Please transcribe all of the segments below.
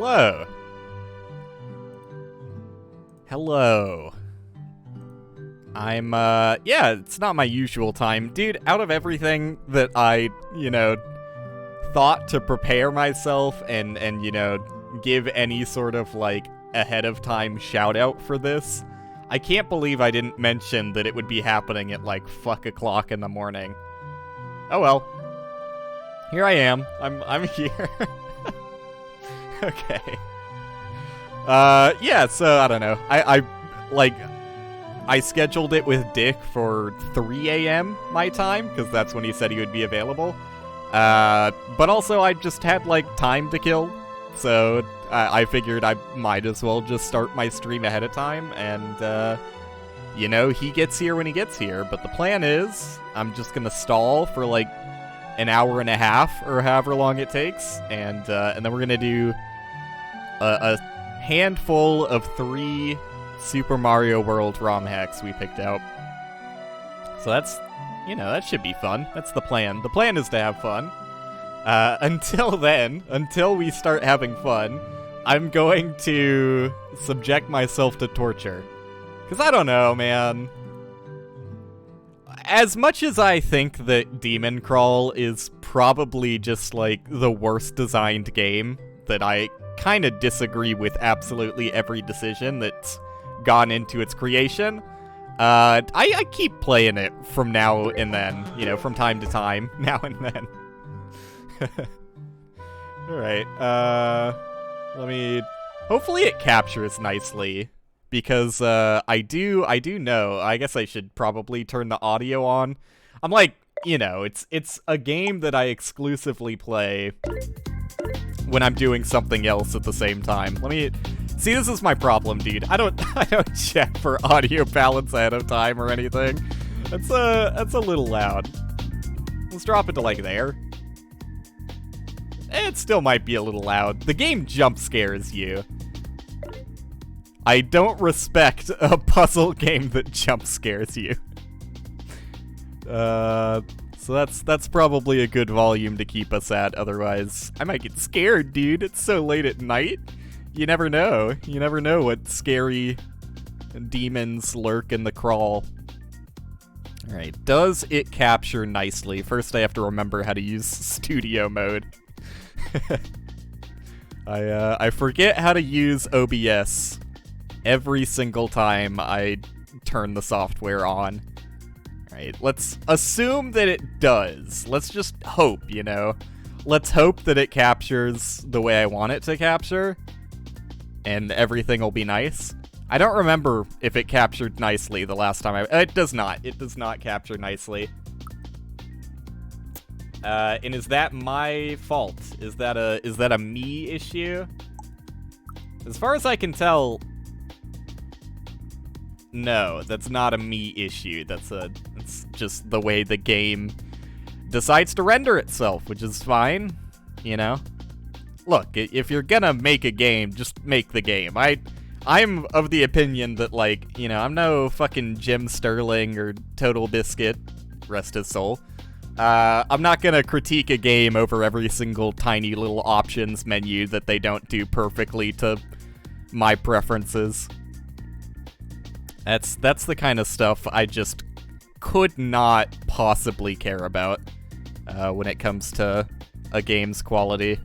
Hello. Hello. Yeah, it's not my usual time. Dude, out of everything that I, thought to prepare myself and give any sort of, ahead of time shout out for this, I can't believe I didn't mention that it would be happening at, fuck o'clock in the morning. Oh well. Here I am. I'm here. Okay. Yeah, so, I don't know. I scheduled it with Dick for 3 a.m. my time, because that's when he said he would be available. But also I just had, time to kill, so I figured I might as well just start my stream ahead of time, and, he gets here when he gets here, but the plan is, I'm just gonna stall for, an hour and a half, or however long it takes, and then we're gonna do a handful of 3 Super Mario World ROM hacks we picked out. So that's, that should be fun. That's the plan. The plan is to have fun. Until then, until we start having fun, I'm going to subject myself to torture. Because I don't know, man. As much as I think that DemonCrawl is probably just, the worst designed game, that I kind of disagree with absolutely every decision that's gone into its creation, I keep playing it from now and then, from time to time, now and then. Alright, hopefully it captures nicely, because, I do know, I guess I should probably turn the audio on. I'm it's a game that I exclusively play when I'm doing something else at the same time. See, this is my problem, dude. I don't check for audio balance ahead of time or anything. That's a little loud. Let's drop it to there. It still might be a little loud. The game jump scares you. I don't respect a puzzle game that jump scares you. So that's probably a good volume to keep us at, otherwise I might get scared, dude. It's so late at night. You never know. You never know what scary demons lurk in the crawl. Alright, does it capture nicely? First I have to remember how to use studio mode. I forget how to use OBS every single time I turn the software on. Alright, let's assume that it does. Let's just hope, Let's hope that it captures the way I want it to capture, and everything will be nice. I don't remember if it captured nicely the last time it does not. It does not capture nicely. And is that my fault? Is that a me issue? As far as I can tell, no, that's not a me issue. It's just the way the game decides to render itself, which is fine, Look, if you're gonna make a game, just make the game. I'm of the opinion that, I'm no fucking Jim Sterling or Total Biscuit, rest his soul. I'm not gonna critique a game over every single tiny little options menu that they don't do perfectly to my preferences. That's the kind of stuff I just could not possibly care about when it comes to a game's quality.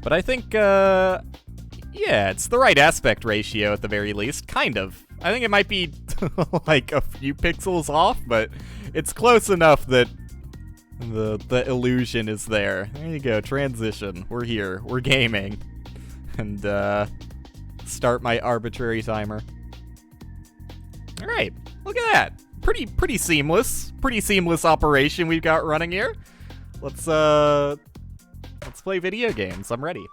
But I think, yeah, it's the right aspect ratio at the very least, kind of. I think it might be, a few pixels off, but it's close enough that the illusion is there. There you go, transition. We're here. We're gaming. And, start my arbitrary timer. Alright, look at that. Pretty seamless. Pretty seamless operation we've got running here. Let's play video games. I'm ready.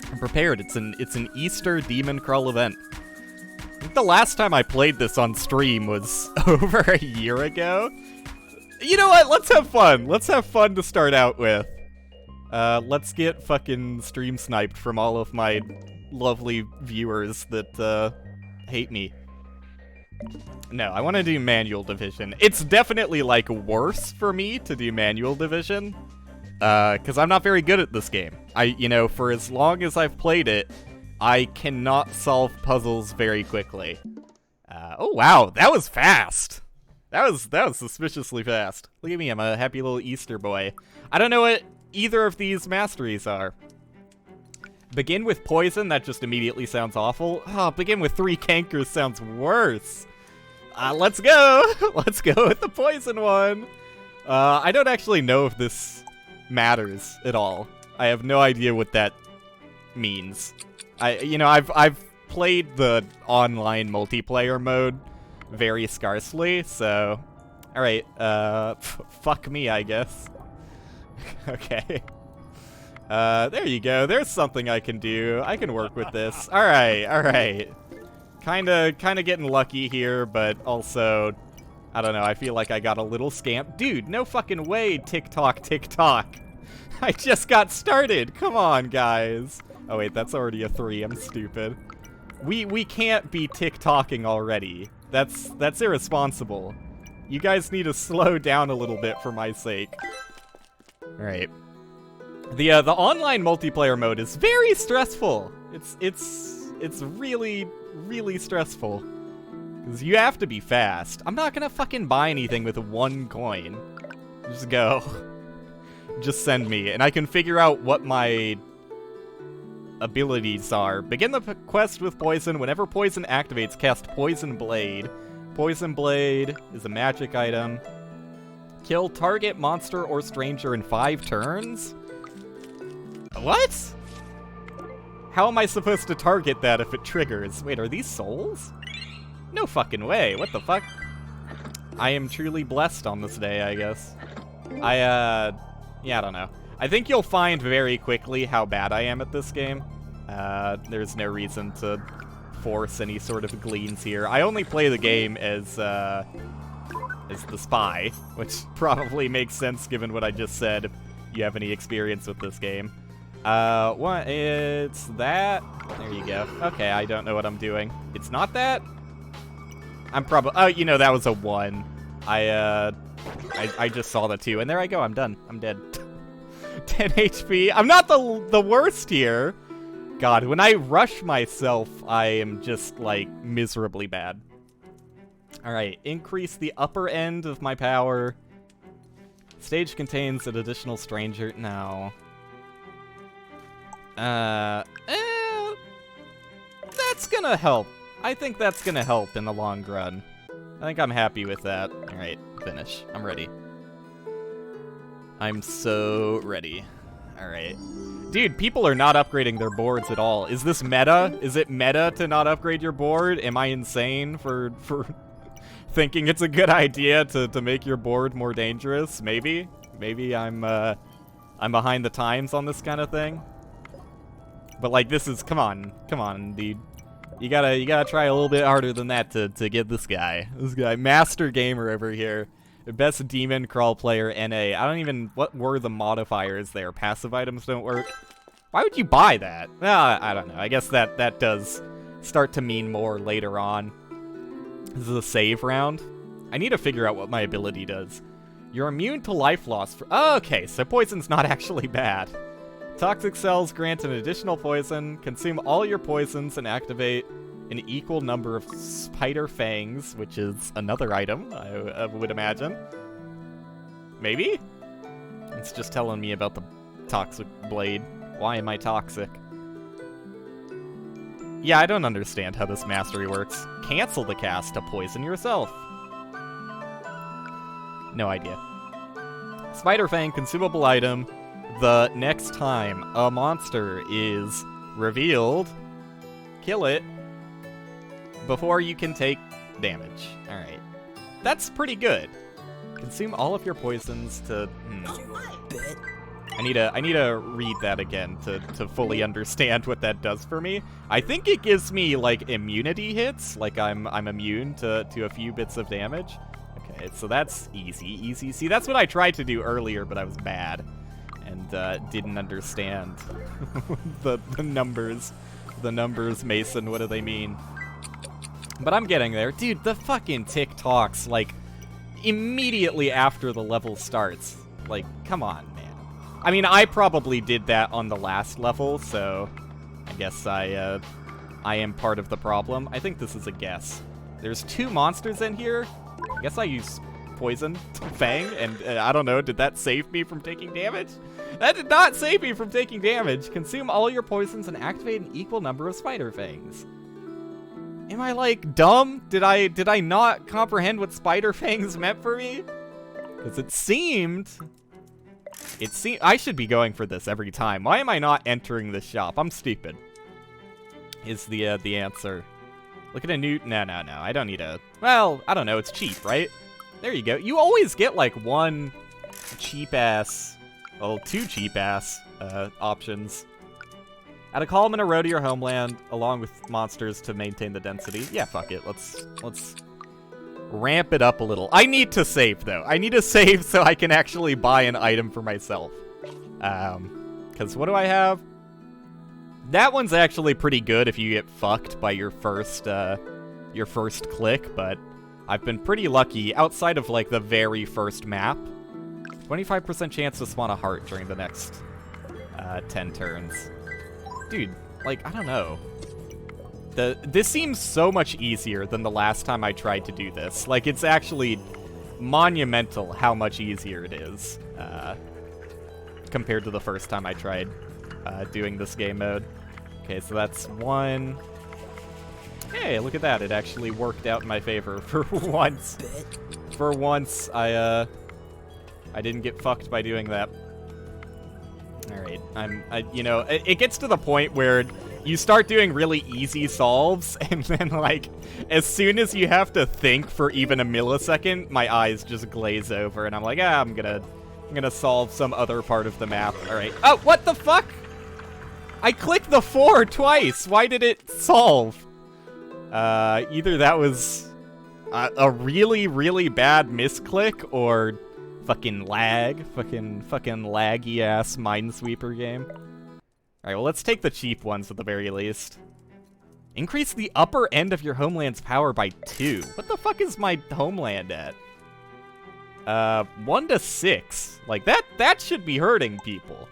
I'm prepared. It's an Easter DemonCrawl event. I think the last time I played this on stream was over a year ago. You know what? Let's have fun. Let's have fun to start out with. Let's get fucking stream sniped from all of my lovely viewers that, hate me. No, I want to do manual division. It's definitely, worse for me to do manual division. Because I'm not very good at this game. For as long as I've played it, I cannot solve puzzles very quickly. Oh wow, that was fast! That was suspiciously fast. Look at me, I'm a happy little Easter boy. I don't know what either of these masteries are. Begin with poison, that just immediately sounds awful. Oh, begin with 3 cankers sounds worse. Let's go! Let's go with the poison one! I don't actually know if this matters at all. I have no idea what that means. I've played the online multiplayer mode very scarcely, so... Alright, fuck me, I guess. Okay. There you go. There's something I can do. I can work with this. Alright. Kinda getting lucky here, but also... I don't know, I feel like I got a little scammed. Dude, no fucking way, tick-tock. I just got started. Come on, guys. Oh wait, that's already a 3. I'm stupid. We can't be tick-tocking already. That's irresponsible. You guys need to slow down a little bit for my sake. Alright. The online multiplayer mode is very stressful. It's really, really stressful. Because you have to be fast. I'm not gonna fucking buy anything with 1 coin. Just go. Just send me, and I can figure out what my abilities are. Begin the quest with poison. Whenever poison activates, cast Poison Blade. Poison Blade is a magic item. Kill target monster or stranger in 5 turns? What? How am I supposed to target that if it triggers? Wait, are these souls? No fucking way. What the fuck? I am truly blessed on this day, I guess. Yeah, I don't know. I think you'll find very quickly how bad I am at this game. There's no reason to force any sort of gleans here. I only play the game as the spy, which probably makes sense given what I just said, if you have any experience with this game. What? It's that? There you go. Okay, I don't know what I'm doing. It's not that? I'm probably... Oh, that was a 1. I just saw the 2, and there I go. I'm done. I'm dead. 10 HP. I'm not the worst here. God, when I rush myself, I am just, like, miserably bad. Alright, increase the upper end of my power. Stage contains an additional stranger. No. That's gonna help. I think that's gonna help in the long run. I think I'm happy with that. Alright, finish. I'm ready. I'm so ready. Alright. Dude, people are not upgrading their boards at all. Is this meta? Is it meta to not upgrade your board? Am I insane for thinking it's a good idea to make your board more dangerous? Maybe? Maybe I'm behind the times on this kind of thing. But like, this is... Come on, dude. You gotta try a little bit harder than that to get this guy. This guy, master gamer over here. Best DemonCrawl player NA. I don't even... What were the modifiers there? Passive items don't work? Why would you buy that? Well, I don't know. I guess that does start to mean more later on. This is a save round. I need to figure out what my ability does. You're immune to life loss. Okay, so poison's not actually bad. Toxic cells grant an additional poison. Consume all your poisons and activate an equal number of spider fangs, which is another item, I would imagine. Maybe? It's just telling me about the toxic blade. Why am I toxic? Yeah, I don't understand how this mastery works. Cancel the cast to poison yourself. No idea. Spider fang, consumable item. The next time a monster is revealed, kill it before you can take damage. Alright. That's pretty good. Consume all of your poisons to... I need to read that again to fully understand what that does for me. I think it gives me, like, immunity hits. Like, I'm immune to a few bits of damage. Okay, so that's easy. See, that's what I tried to do earlier, but I was bad. And didn't understand the numbers. The numbers, Mason, what do they mean? But I'm getting there. Dude, the fucking TikToks, like, immediately after the level starts. Like, come on, man. I mean, I probably did that on the last level, so I guess I am part of the problem. I think this is a guess. There's 2 monsters in here. I guess I use Poison Fang, and I don't know, did that save me from taking damage? That did not save me from taking damage. Consume all your poisons and activate an equal number of Spider Fangs. Am I, like, dumb? Did I not comprehend what Spider Fangs meant for me? Because it seemed I should be going for this every time. Why am I not entering this shop? I'm stupid. Is the answer. Look at a new... No. I don't need a... Well, I don't know. It's cheap, right? There you go. You always get, like, 1 cheap-ass... Well, 2 cheap-ass options. Add a column in a row to your homeland, along with monsters to maintain the density. Yeah, fuck it. Let's ramp it up a little. I need to save, though. I need to save so I can actually buy an item for myself. Because what do I have? That one's actually pretty good if you get fucked by your first click, but I've been pretty lucky outside of, like, the very first map. 25% chance to spawn a heart during the next 10 turns. Dude, like, I don't know. This seems so much easier than the last time I tried to do this. Like, it's actually monumental how much easier it is compared to the first time I tried doing this game mode. Okay, so that's 1. Hey, look at that. It actually worked out in my favor for once. For once, I didn't get fucked by doing that. Alright, you know, it gets to the point where you start doing really easy solves, and then, like, as soon as you have to think for even a millisecond, my eyes just glaze over, and I'm like, I'm gonna solve some other part of the map. Alright. Oh, what the fuck? I clicked the 4 twice! Why did it solve? Either that was a really, really bad misclick, or fucking lag. Fucking laggy-ass Minesweeper game. Alright, well, let's take the cheap ones at the very least. Increase the upper end of your homeland's power by 2. What the fuck is my homeland at? 1 to 6. Like, that should be hurting people.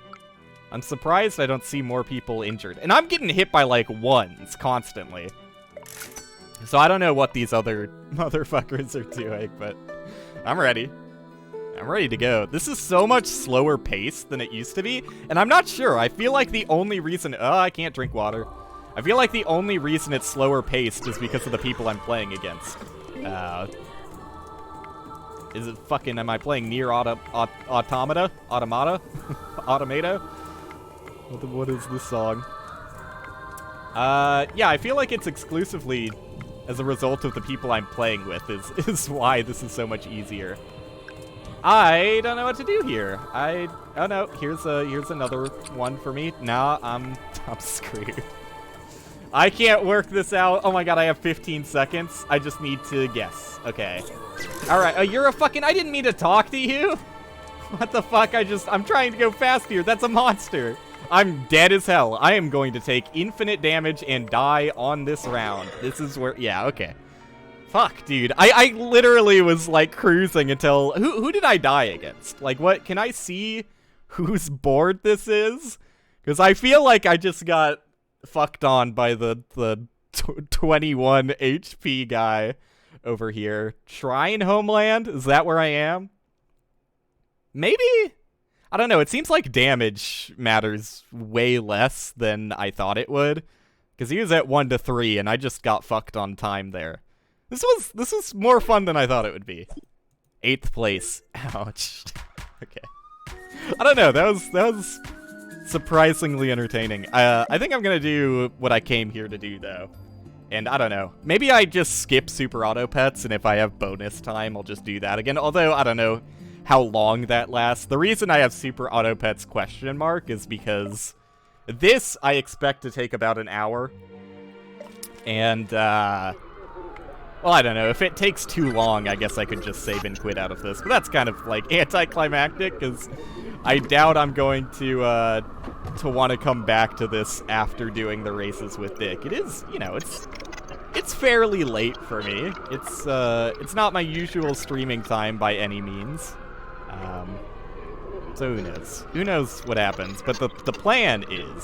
I'm surprised I don't see more people injured. And I'm getting hit by, like, 1s constantly. So I don't know what these other motherfuckers are doing, but I'm ready. I'm ready to go. This is so much slower paced than it used to be, and I'm not sure. I feel like the only reason... Oh, I can't drink water. I feel like the only reason it's slower paced is because of the people I'm playing against. Is it fucking... Am I playing Nier Automata? Automata? Automata? What is this song? Yeah, I feel like it's exclusively as a result of the people I'm playing with is why this is so much easier. I don't know what to do here. Oh no, here's another one for me. Nah, I'm screwed. I can't work this out. Oh my god, I have 15 seconds. I just need to guess. Okay. Alright, you're a fucking... I didn't mean to talk to you. What the fuck? I'm trying to go fast here. That's a monster. I'm dead as hell. I am going to take infinite damage and die on this round. This is where... Yeah, okay. Fuck, dude. I literally was, like, cruising until... Who did I die against? Like, what? Can I see whose board this is? Because I feel like I just got fucked on by the 21 HP guy over here. Shrine Homeland? Is that where I am? Maybe? I don't know. It seems like damage matters way less than I thought it would. Because he was at 1 to 3, and I just got fucked on time there. This was more fun than I thought it would be. 8th place. Ouch. Okay. I don't know. That was surprisingly entertaining. I think I'm gonna do what I came here to do, though. And I don't know. Maybe I just skip Super Auto Pets, and if I have bonus time, I'll just do that again. Although, I don't know how long that lasts. The reason I have Super Auto Pets ? Is because this I expect to take about an hour. And, well, I don't know. If it takes too long, I guess I could just save and quit out of this. But that's kind of, like, anticlimactic, because I doubt I'm going to want to come back to this after doing the races with Dick. It is, you know, it's fairly late for me. It's not my usual streaming time by any means. So who knows? Who knows what happens? But the plan is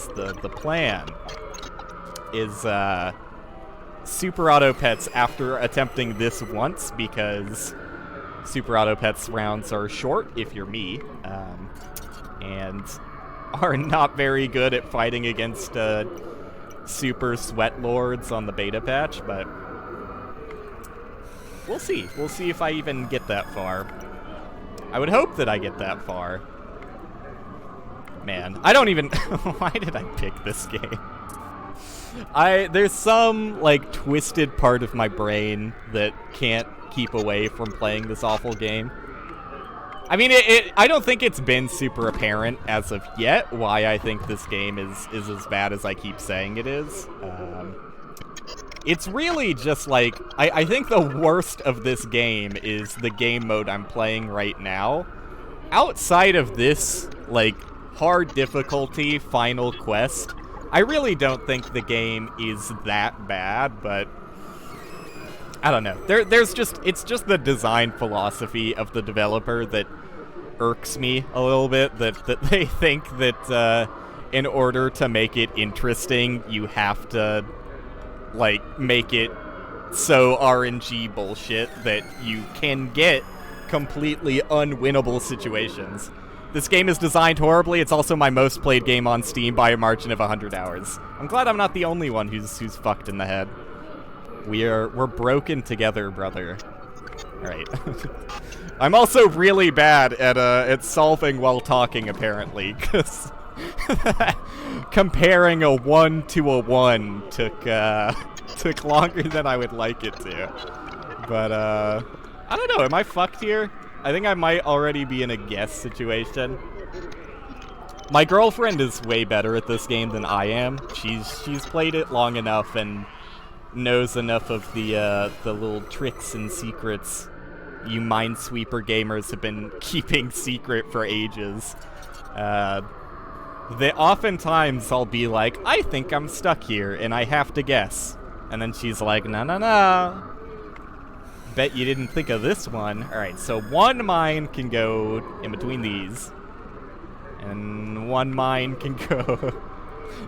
Super Auto Pets after attempting this once, because Super Auto Pets rounds are short if you're me, and are not very good at fighting against super sweat lords on the beta patch, but we'll see. We'll see if I even get that far. I would hope that I get that far. Man, I don't even... Why did I pick this game? There's some, like, twisted part of my brain that can't keep away from playing this awful game. I mean, I don't think it's been super apparent as of yet why I think this game is as bad as I keep saying it is. It's really just, like, I think the worst of this game is the game mode I'm playing right now. Outside of this, like, hard difficulty final quest, I really don't think the game is that bad, but I don't know. It's just the design philosophy of the developer that irks me a little bit, that they think that in order to make it interesting, you have to, like, make it so RNG bullshit that you can get completely unwinnable situations. This game is designed horribly. It's also my most played game on Steam by a margin of 100 hours. I'm glad I'm not the only one who's fucked in the head. We're broken together, brother. All right. I'm also really bad at solving while talking, apparently, because comparing a 1 to a 1 took longer than I would like it to. But I don't know. Am I fucked here? I think I might already be in a guess situation. My girlfriend is way better at this game than I am. She's played it long enough and knows enough of the little tricks and secrets you Minesweeper gamers have been keeping secret for ages. Oftentimes I'll be like, I think I'm stuck here and I have to guess. And then she's like, no. Bet you didn't think of this one. Alright, so one mine can go in between these. And one mine can go...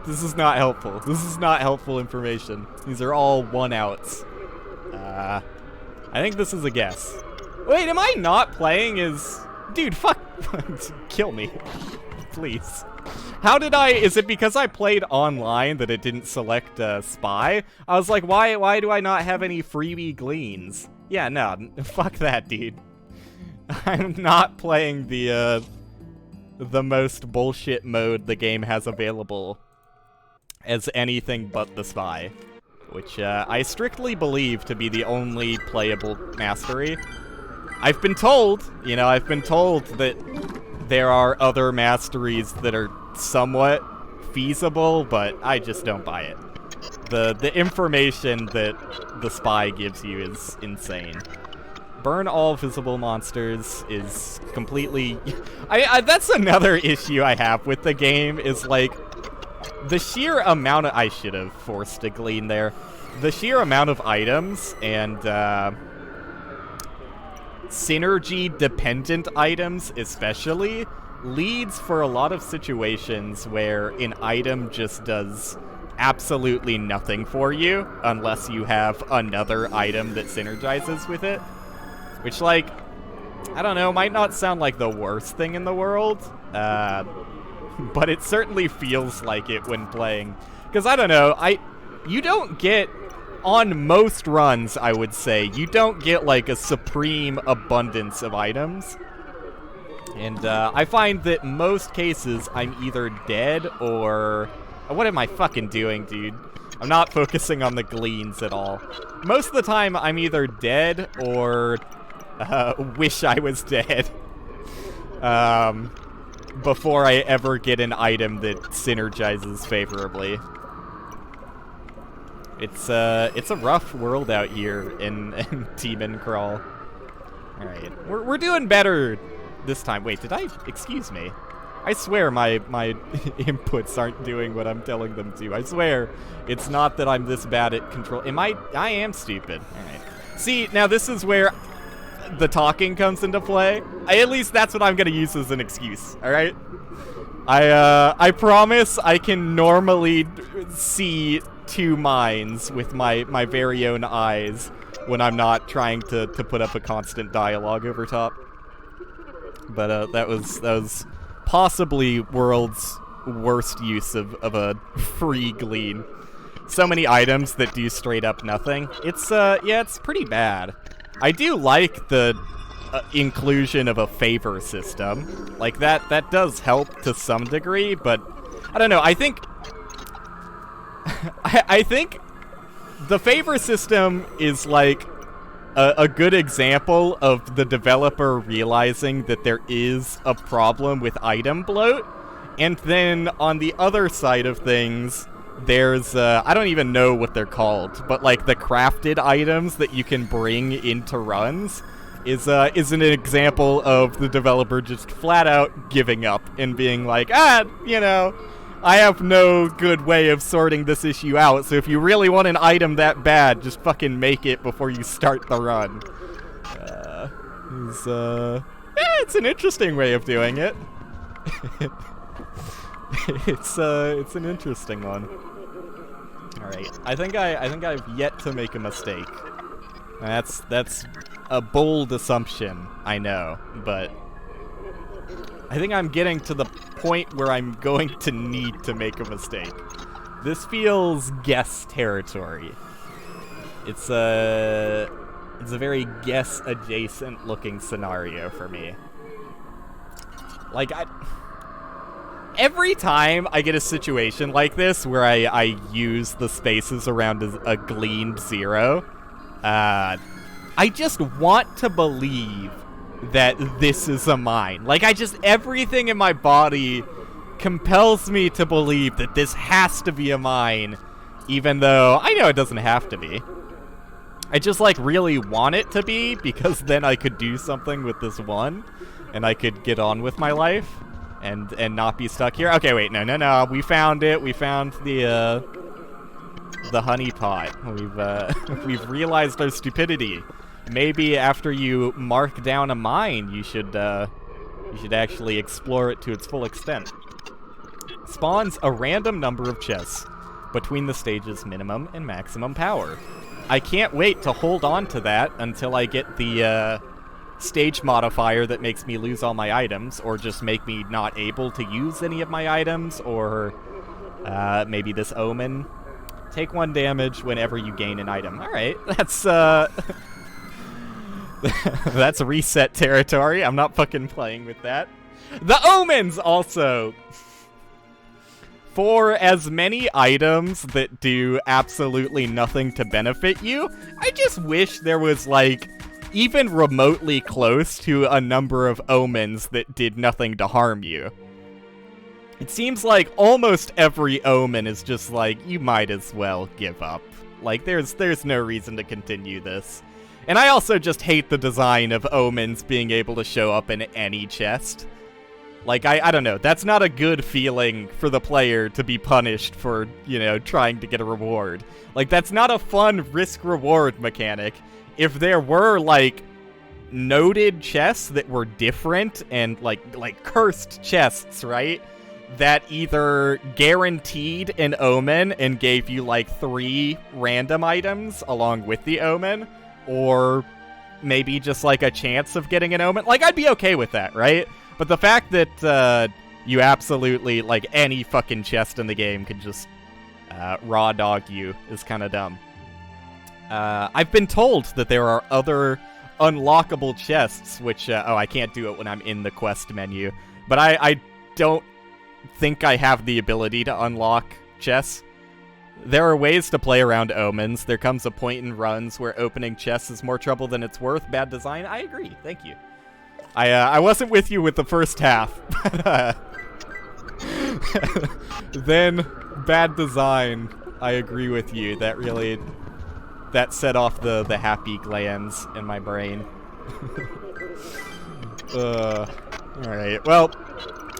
This is not helpful. This is not helpful information. These are all one-outs. I think this is a guess. Wait, am I not playing as... Dude, fuck. Kill me. Please. How did I... Is it because I played online that it didn't select Spy? I was like, why do I not have any freebie gleans? Yeah, no, fuck that, dude. I'm not playing the most bullshit mode the game has available as anything but the Spy, which I strictly believe to be the only playable mastery. I've been told that there are other masteries that are somewhat feasible, but I just don't buy it. The information that the Spy gives you is insane. Burn all visible monsters is completely... that's another issue I have with the game, is like, the sheer amount of... I should have forced a glean there. The sheer amount of items and synergy-dependent items, especially, leads for a lot of situations where an item just does absolutely nothing for you unless you have another item that synergizes with it. Which, like, I don't know, might not sound like the worst thing in the world, but it certainly feels like it when playing. Because, I don't know, you don't get, on most runs, I would say, you don't get, like, a supreme abundance of items. And I find that most cases I'm either dead or... What am I fucking doing, dude? I'm not focusing on the gleans at all. Most of the time, I'm either dead or wish I was dead before I ever get an item that synergizes favorably. It's a rough world out here in DemonCrawl. All right, we're doing better this time. Wait, did I? Excuse me. I swear my inputs aren't doing what I'm telling them to. I swear it's not that I'm this bad at control. I am stupid. All right. See, now this is where the talking comes into play. At least that's what I'm gonna use as an excuse, alright? I promise I can normally see two minds with my very own eyes when I'm not trying to put up a constant dialogue over top. But that was possibly world's worst use of a free glean. So many items that do straight up nothing. It's yeah, it's pretty bad. I do like the inclusion of a favor system. Like that does help to some degree, but I don't know. I think I think the favor system is like a good example of the developer realizing that there is a problem with item bloat, and then on the other side of things, there's I don't even know what they're called, but like the crafted items that you can bring into runs is an example of the developer just flat out giving up and being like, you know, I have no good way of sorting this issue out, so if you really want an item that bad, just fucking make it before you start the run. It's an interesting way of doing it. It's an interesting one. Alright, I think I've yet to make a mistake. That's a bold assumption, I know, but I think I'm getting to the point where I'm going to need to make a mistake. This feels guess territory. It's a very guess adjacent looking scenario for me. Like every time I get a situation like this where I use the spaces around a gleaned zero, I just want to believe that this is a mine. Like, everything in my body compels me to believe that this has to be a mine, even though I know it doesn't have to be. I just, like, really want it to be, because then I could do something with this one, and I could get on with my life, and not be stuck here. Okay, wait, no. We found it. We found the honey pot. We've realized our stupidity. Maybe after you mark down a mine, you should actually explore it to its full extent. Spawns a random number of chests between the stage's minimum and maximum power. I can't wait to hold on to that until I get the stage modifier that makes me lose all my items, or just make me not able to use any of my items, or maybe this omen. Take 1 damage whenever you gain an item. Alright, that's that's reset territory. I'm not fucking playing with that. The omens also! For as many items that do absolutely nothing to benefit you, I just wish there was, like, even remotely close to a number of omens that did nothing to harm you. It seems like almost every omen is just like, you might as well give up. Like, there's no reason to continue this. And I also just hate the design of omens being able to show up in any chest. Like, I don't know, that's not a good feeling for the player to be punished for, you know, trying to get a reward. Like, that's not a fun risk-reward mechanic. If there were, like, noted chests that were different and, like cursed chests, right? That either guaranteed an omen and gave you, like, 3 random items along with the omen, or maybe just, like, a chance of getting an omen. Like, I'd be okay with that, right? But the fact that you absolutely, like, any fucking chest in the game can just raw dog you is kind of dumb. I've been told that there are other unlockable chests, which, I can't do it when I'm in the quest menu. But I don't think I have the ability to unlock chests. There are ways to play around omens. There comes a point in runs where opening chests is more trouble than it's worth. Bad design? I agree. Thank you. I wasn't with you with the first half. Then, bad design. I agree with you. That set off the happy glands in my brain. Alright, well,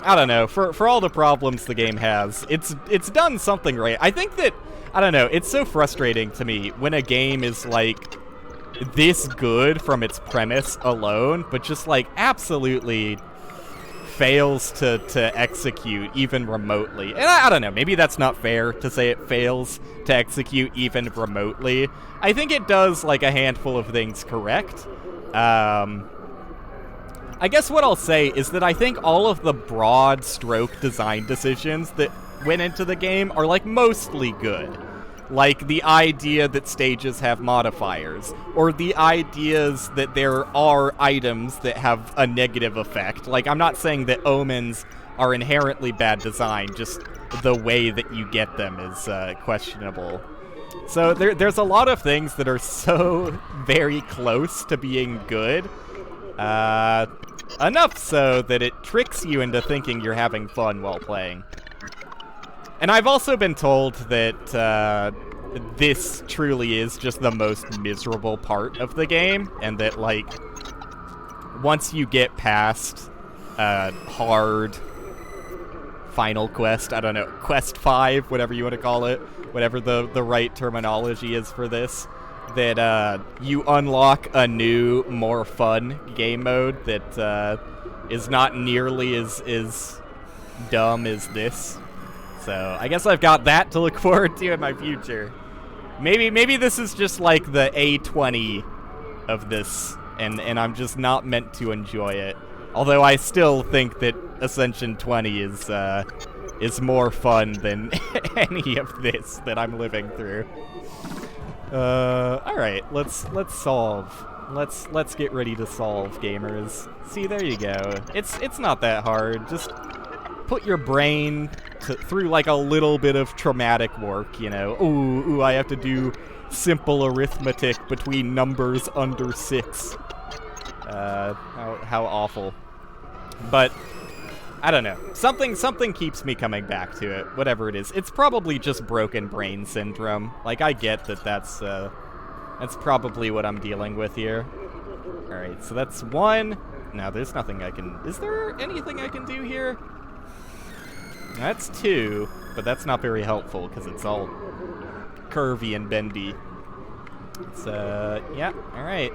I don't know. For all the problems the game has, it's done something right. I think that, I don't know, it's so frustrating to me when a game is, like, this good from its premise alone, but just, like, absolutely fails to execute even remotely. And I don't know, maybe that's not fair to say it fails to execute even remotely. I think it does, like, a handful of things correct. I guess what I'll say is that I think all of the broad stroke design decisions that went into the game are, like, mostly good. Like the idea that stages have modifiers, or the ideas that there are items that have a negative effect. Like, I'm not saying that omens are inherently bad design, just the way that you get them is questionable. So there's a lot of things that are so very close to being good, enough so that it tricks you into thinking you're having fun while playing. And I've also been told that this truly is just the most miserable part of the game, and that, like, once you get past hard final quest, I don't know, quest 5, whatever you want to call it, whatever the right terminology is for this, that you unlock a new, more fun game mode that is not nearly as dumb as this. So I guess I've got that to look forward to in my future. Maybe this is just like the A20 of this, and I'm just not meant to enjoy it. Although I still think that Ascension 20 is more fun than any of this that I'm living through. All right, let's solve. Let's get ready to solve, gamers. See, there you go. It's not that hard. Just put your brain through, like, a little bit of traumatic work, you know. Ooh, I have to do simple arithmetic between numbers under 6. How awful. But I don't know. Something keeps me coming back to it, whatever it is. It's probably just broken brain syndrome. Like, I get that that's probably what I'm dealing with here. All right, so that's 1. No, there's nothing I can... Is there anything I can do here? That's 2, but that's not very helpful because it's all curvy and bendy. It's, yeah, alright.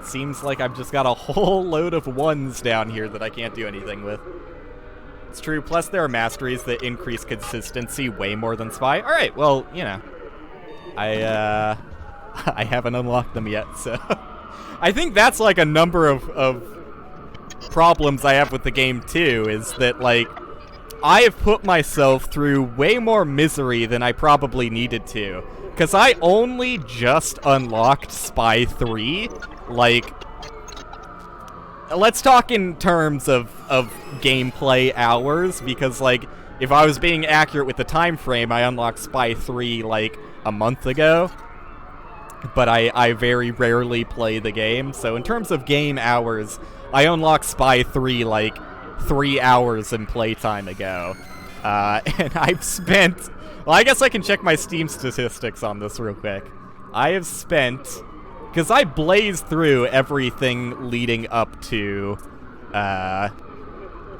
Seems like I've just got a whole load of 1s down here that I can't do anything with. It's true, plus there are masteries that increase consistency way more than Spy. Alright, well, you know. I haven't unlocked them yet, so... I think that's, like, a number of problems I have with the game, too, is that, like, I have put myself through way more misery than I probably needed to. Because I only just unlocked Spy 3. Like, let's talk in terms of gameplay hours, because, like, if I was being accurate with the time frame, I unlocked Spy 3, like, a month ago. But I very rarely play the game, so in terms of game hours, I unlocked Spy 3, like, 3 hours in playtime ago. And I've spent... Well, I guess I can check my Steam statistics on this real quick. I have spent... Because I blazed through everything leading up to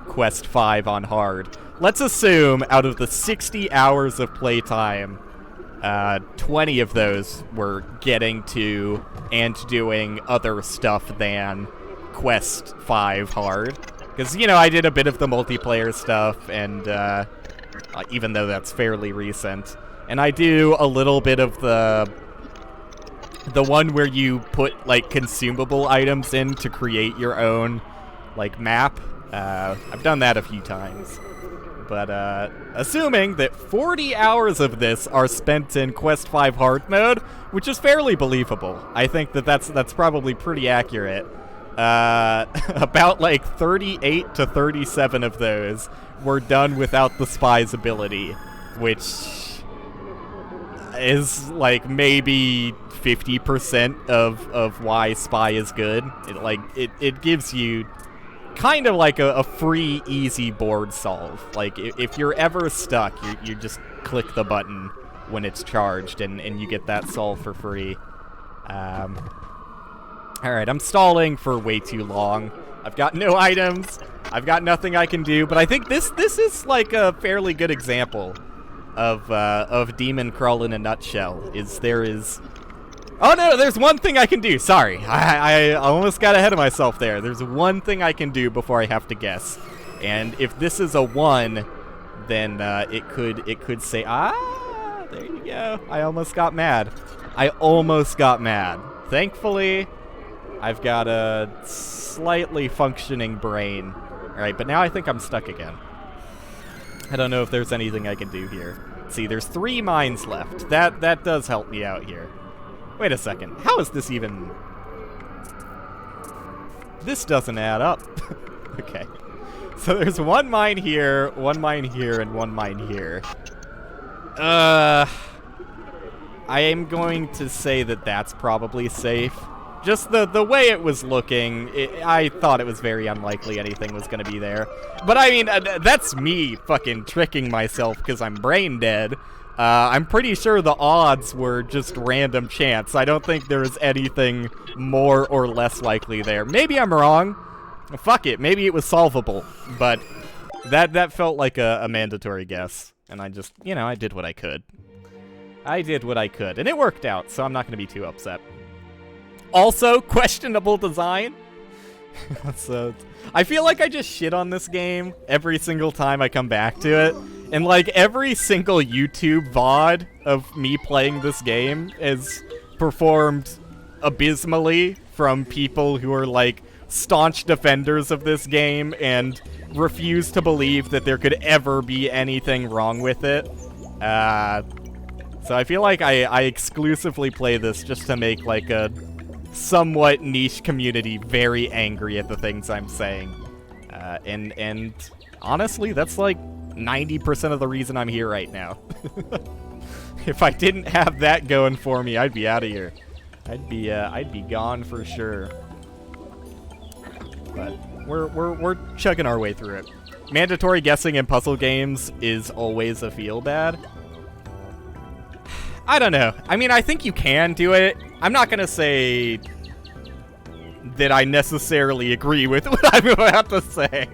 Quest 5 on hard. Let's assume out of the 60 hours of playtime, 20 of those were getting to and doing other stuff than Quest 5 hard. Because, you know, I did a bit of the multiplayer stuff, and even though that's fairly recent. And I do a little bit of the one where you put, like, consumable items in to create your own, like, map. I've done that a few times. But, assuming that 40 hours of this are spent in Quest 5 hard mode, which is fairly believable. I think that that's probably pretty accurate. About, like, 38 to 37 of those were done without the Spy's ability, which is, like, maybe 50% of why Spy is good. It gives you kind of like a free, easy board solve. Like, if you're ever stuck, you just click the button when it's charged, and you get that solve for free. Alright, I'm stalling for way too long. I've got no items. I've got nothing I can do, but I think this is like a fairly good example of DemonCrawl in a nutshell. There is Oh no, there's one thing I can do. Sorry, I almost got ahead of myself there. There's one thing I can do before I have to guess. And if this is a 1, then it could say, there you go. I almost got mad. Thankfully, I've got a slightly functioning brain. Alright, but now I think I'm stuck again. I don't know if there's anything I can do here. See, there's 3 mines left. That does help me out here. Wait a second. How is this even... This doesn't add up. Okay. So there's 1 mine here, 1 mine here, and 1 mine here. I am going to say that that's probably safe. Just the way it was looking, I thought it was very unlikely anything was going to be there. But I mean, that's me fucking tricking myself because I'm brain dead. I'm pretty sure the odds were just random chance. I don't think there was anything more or less likely there. Maybe I'm wrong. Fuck it, maybe it was solvable. But that felt like a mandatory guess. And I just, you know, I did what I could. And it worked out, so I'm not going to be too upset. Also, questionable design. So, I feel like I just shit on this game every single time I come back to it. And like every single YouTube VOD of me playing this game is performed abysmally from people who are like staunch defenders of this game and refuse to believe that there could ever be anything wrong with it. So I feel like I exclusively play this just to make like a somewhat niche community very angry at the things I'm saying. And honestly, that's like 90% of the reason I'm here right now. If I didn't have that going for me, I'd be out of here. I'd be gone for sure. But we're chugging our way through it. Mandatory guessing in puzzle games is always a feel bad. I don't know. I mean, I think you can do it. I'm not gonna say that I necessarily agree with what I'm about to say.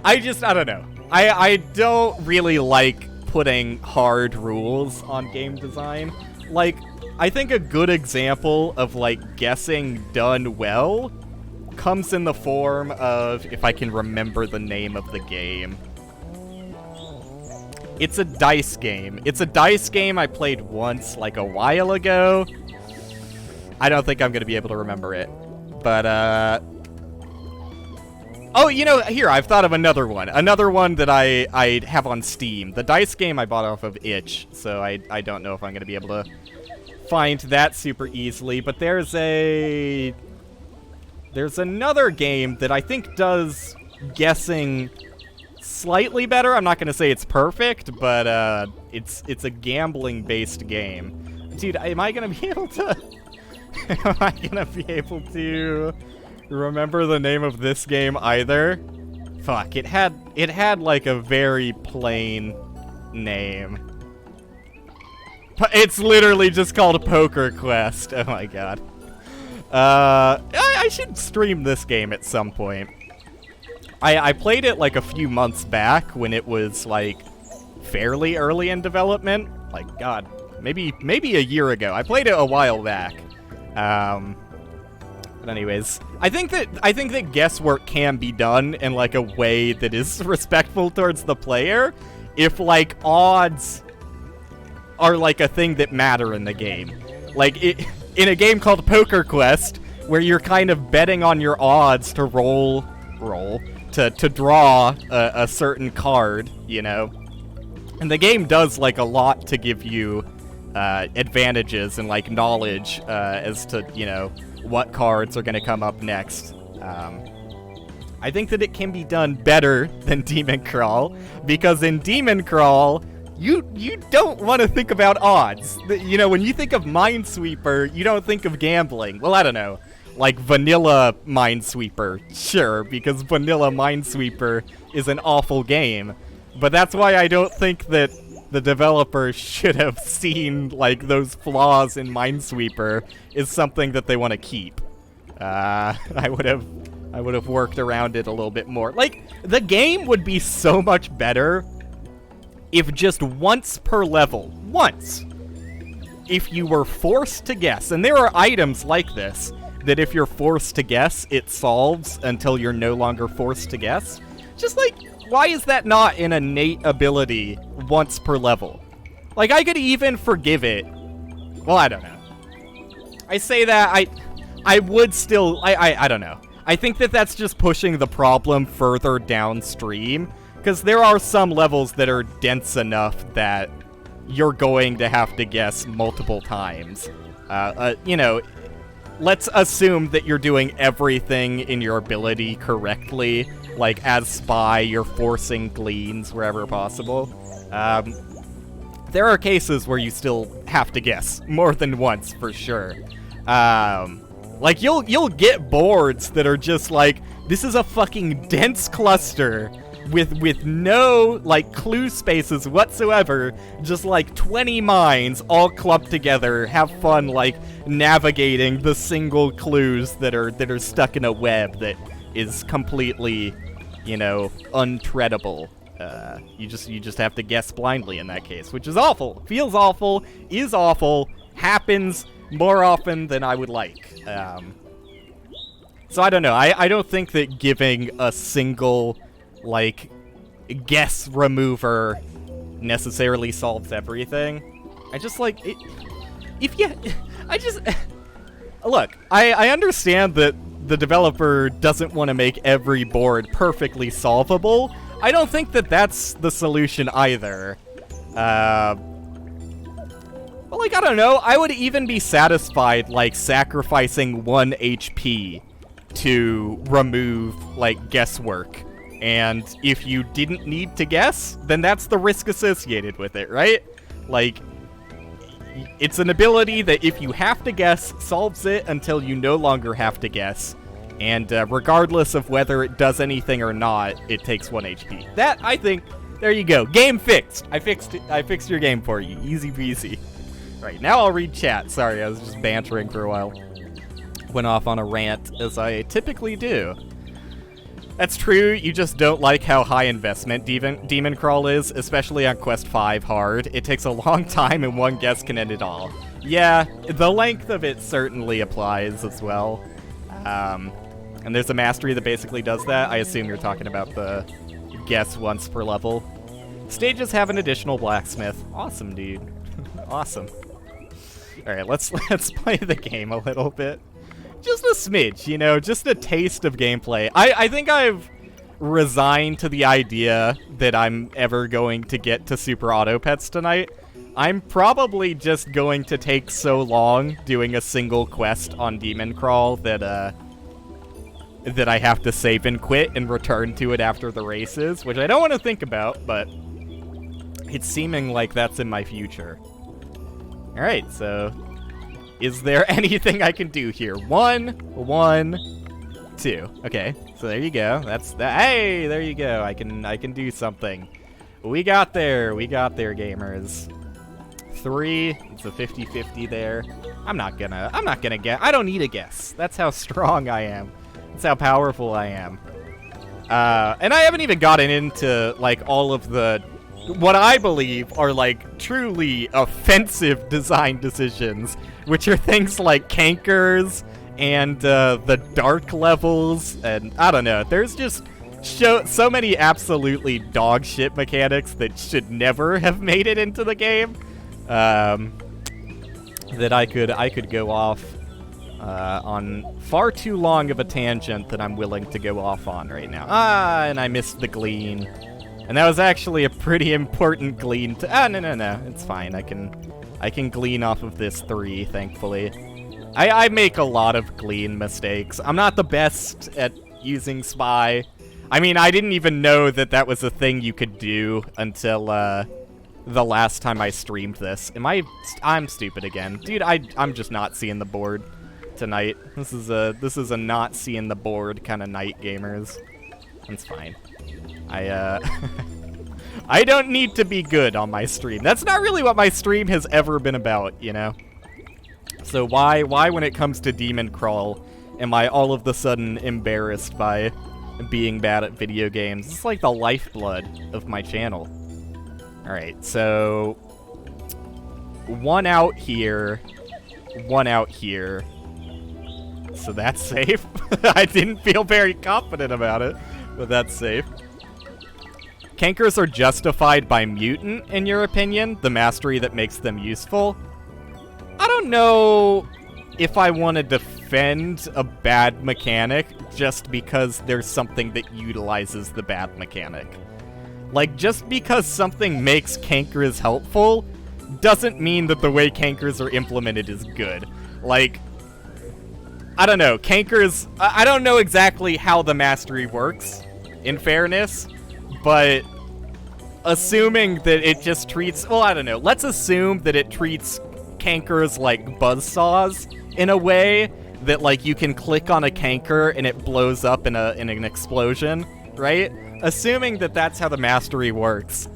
I don't know. I don't really like putting hard rules on game design. Like, I think a good example of, like, guessing done well comes in the form of, if I can remember the name of the game. It's a dice game. It's a dice game I played once, like, a while ago. I don't think I'm gonna be able to remember it. But, oh, you know, here, I've thought of another one. Another one that I have on Steam. The dice game I bought off of Itch, so I don't know if I'm gonna be able to find that super easily. But there's another game that I think does guessing slightly better. I'm not gonna say it's perfect, but it's a gambling-based game. Dude, am I gonna be able to remember the name of this game either? Fuck, it had like a very plain name. It's literally just called Poker Quest. Oh my god. I should stream this game at some point. I played it like a few months back when it was like fairly early in development. Like, god, maybe a year ago. I played it a while back. But anyways, I think that guesswork can be done in like a way that is respectful towards the player if like odds are like a thing that matter in the game. Like in a game called Poker Quest, where you're kind of betting on your odds to to draw a certain card, you know. And the game does like a lot to give you advantages and like knowledge as to, you know, what cards are going to come up next. I think that it can be done better than DemonCrawl, because in DemonCrawl, you don't want to think about odds. You know, when you think of Minesweeper, you don't think of gambling. Well, I don't know. Like vanilla Minesweeper, sure, because vanilla Minesweeper is an awful game. But that's why I don't think that the developers should have seen, like, those flaws in Minesweeper is something that they want to keep. I would have worked around it a little bit more. Like, the game would be so much better if just once per level, if you were forced to guess, and there are items like this, that if you're forced to guess, it solves until you're no longer forced to guess. Just like, why is that not an innate ability once per level? Like, I could even forgive it. Well, I don't know. I say that, I would still, I don't know. I think that that's just pushing the problem further downstream, because there are some levels that are dense enough that you're going to have to guess multiple times. You know, let's assume that you're doing everything in your ability correctly. Like, as Spy, you're forcing gleans wherever possible. There are cases where you still have to guess more than once, for sure. Like, you'll get boards that are just like, this is a fucking dense cluster with no, like, clue spaces whatsoever, just like 20 mines all clumped together. Have fun, like, navigating the single clues that are stuck in a web that is completely, you know, untreadable. You just have to guess blindly in that case, which is awful. Feels awful, is awful, happens more often than I would like. So I don't know. I don't think that giving a single, like, guess remover necessarily solves everything. I just, like, look, I understand that the developer doesn't want to make every board perfectly solvable. I don't think that that's the solution either. But, like, I don't know, I would even be satisfied, like, sacrificing 1 HP to remove, like, guesswork. And if you didn't need to guess, then that's the risk associated with it, right? Like, it's an ability that if you have to guess, solves it until you no longer have to guess. And regardless of whether it does anything or not, it takes 1 HP. That, I think, there you go. Game fixed. I fixed your game for you. Easy peasy. Right, now I'll read chat. Sorry, I was just bantering for a while. Went off on a rant, as I typically do. That's true, you just don't like how high investment DemonCrawl is, especially on Quest 5 hard. It takes a long time and 1 guess can end it all. Yeah, the length of it certainly applies as well. And there's a mastery that basically does that. I assume you're talking about the guess once per level. Stages have an additional blacksmith. Awesome, dude. Awesome. Alright, let's play the game a little bit. Just a smidge, you know, just a taste of gameplay. I think I've resigned to the idea that I'm ever going to get to Super Auto Pets tonight. I'm probably just going to take so long doing a single quest on DemonCrawl that I have to save and quit and return to it after the races, which I don't want to think about, but it's seeming like that's in my future. Alright, so is there anything I can do here? 1, 2. Okay, so there you go. That's that. Hey, there you go. I can do something. We got there, gamers. 3. It's a 50-50 there. I'm not gonna guess. I don't need a guess. That's how strong I am. That's how powerful I am. And I haven't even gotten into, like, all of the, what I believe are, like, truly offensive design decisions, which are things like cankers and the dark levels, and I don't know. There's just so many absolutely dog shit mechanics that should never have made it into the game. That I could go off on far too long of a tangent that I'm willing to go off on right now. And I missed the glean. And that was actually a pretty important glean to— no, it's fine. I can glean off of this 3, thankfully. I make a lot of glean mistakes. I'm not the best at using Spy. I mean, I didn't even know that that was a thing you could do until the last time I streamed this. I'm stupid again. Dude, I'm just not seeing the board tonight. This is a not seeing the board kind of night, gamers. It's fine. I don't need to be good on my stream. That's not really what my stream has ever been about, you know? So why when it comes to DemonCrawl am I all of the sudden embarrassed by being bad at video games? It's like the lifeblood of my channel. Alright, so one out here, one out here. So that's safe. I didn't feel very confident about it, but that's safe. Cankers are justified by mutant, in your opinion, the mastery that makes them useful. I don't know if I want to defend a bad mechanic just because there's something that utilizes the bad mechanic. Like, just because something makes cankers helpful doesn't mean that the way cankers are implemented is good. Like, I don't know, cankers, I don't know exactly how the mastery works, in fairness, but assuming that it just treats, well, I don't know, let's assume that it treats cankers like buzzsaws in a way that, like, you can click on a canker and it blows up in an explosion, right? Assuming that that's how the mastery works,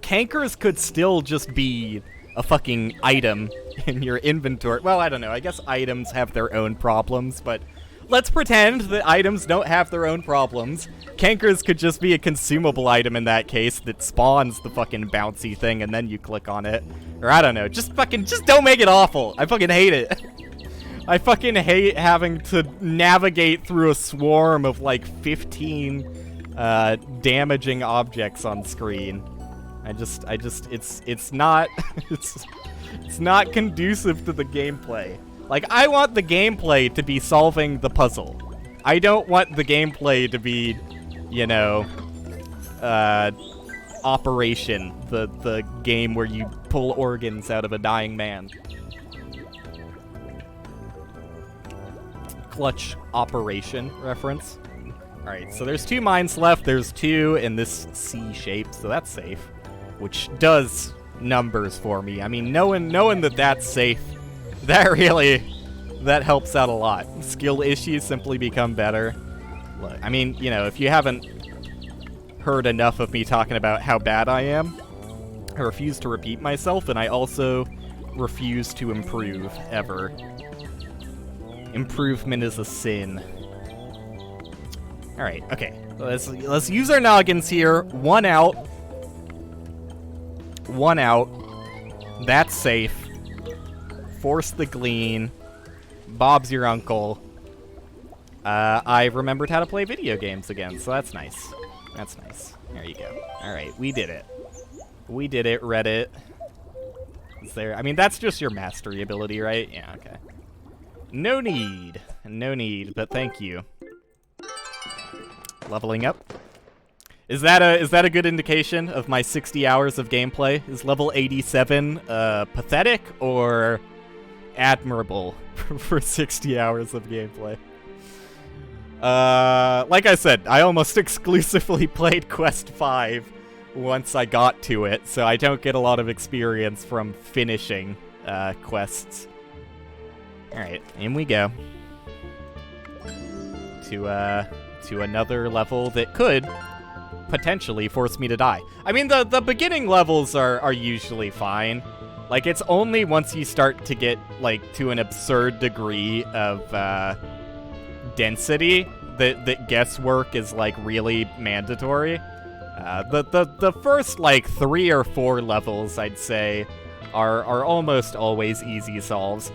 cankers could still just be a fucking item in your inventory. Well, I don't know, I guess items have their own problems, but let's pretend that items don't have their own problems. Cankers could just be a consumable item in that case that spawns the fucking bouncy thing and then you click on it. Or I don't know, just don't make it awful. I fucking hate it. I fucking hate having to navigate through a swarm of like 15 damaging objects on screen. It's not, it's not conducive to the gameplay. Like, I want the gameplay to be solving the puzzle. I don't want the gameplay to be, you know, Operation, the game where you pull organs out of a dying man. Clutch Operation reference. Alright, so there's 2 mines left. There's 2 in this C shape, so that's safe. Which does numbers for me. I mean, knowing that that's safe, that helps out a lot. Skill issues simply become better. Look, I mean, you know, if you haven't heard enough of me talking about how bad I am, I refuse to repeat myself, and I also refuse to improve, ever. Improvement is a sin. Alright, okay. Let's use our noggins here. 1 out. 1 out. That's safe. Force the glean. Bob's your uncle. I remembered how to play video games again, so that's nice. That's nice. There you go. Alright, we did it. We did it, Reddit. Is there... I mean, that's just your mastery ability, right? Yeah, okay. No need. No need, but thank you. Leveling up. Is that a good indication of my 60 hours of gameplay? Is level 87 pathetic or admirable for 60 hours of gameplay? Like I said, I almost exclusively played Quest 5 once I got to it, so I don't get a lot of experience from finishing quests. Alright, in we go. To another level that could potentially force me to die. I mean, the beginning levels are usually fine. Like, it's only once you start to get, like, to an absurd degree of density that guesswork is, like, really mandatory. The first, like, 3 or 4 levels, I'd say, are almost always easy solves.